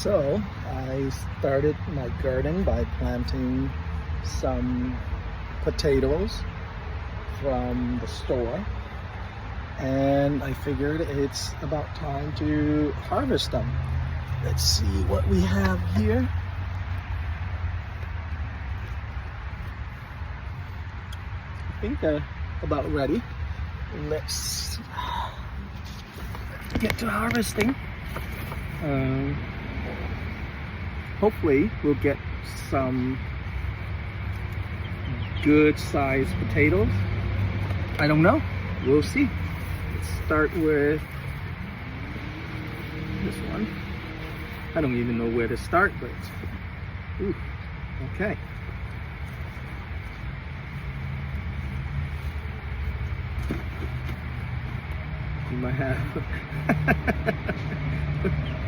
So I started my garden by planting some potatoes from the store, and I figured it's about time to harvest them. Let's see what we have here. I think they're about ready. Let's get to harvesting. Hopefully we'll get some good sized potatoes. I don't know, we'll see. Let's start with this one. I don't even know where to start, but ooh, okay. We might have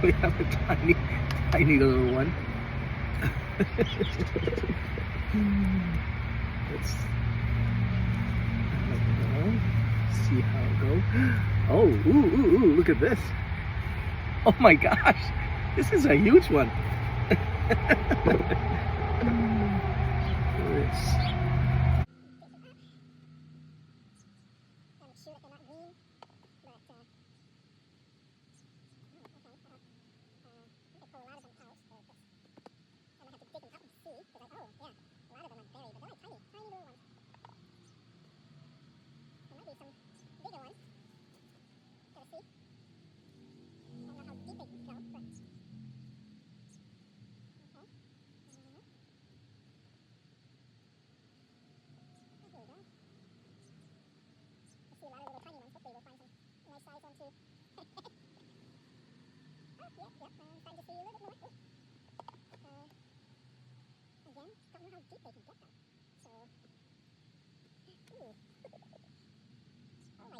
we have a tiny little one. Let's see how it goes. Oh, ooh, look at this. Oh my gosh, this is a huge one.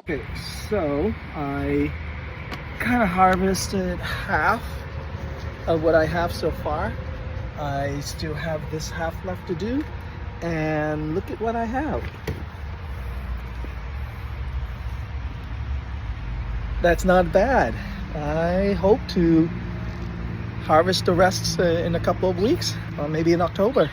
Okay, so I kind of harvested half of what I have so far. I still have this half left to do, and look at what I have. That's not bad. I hope to harvest the rest in a couple of weeks, or maybe in October.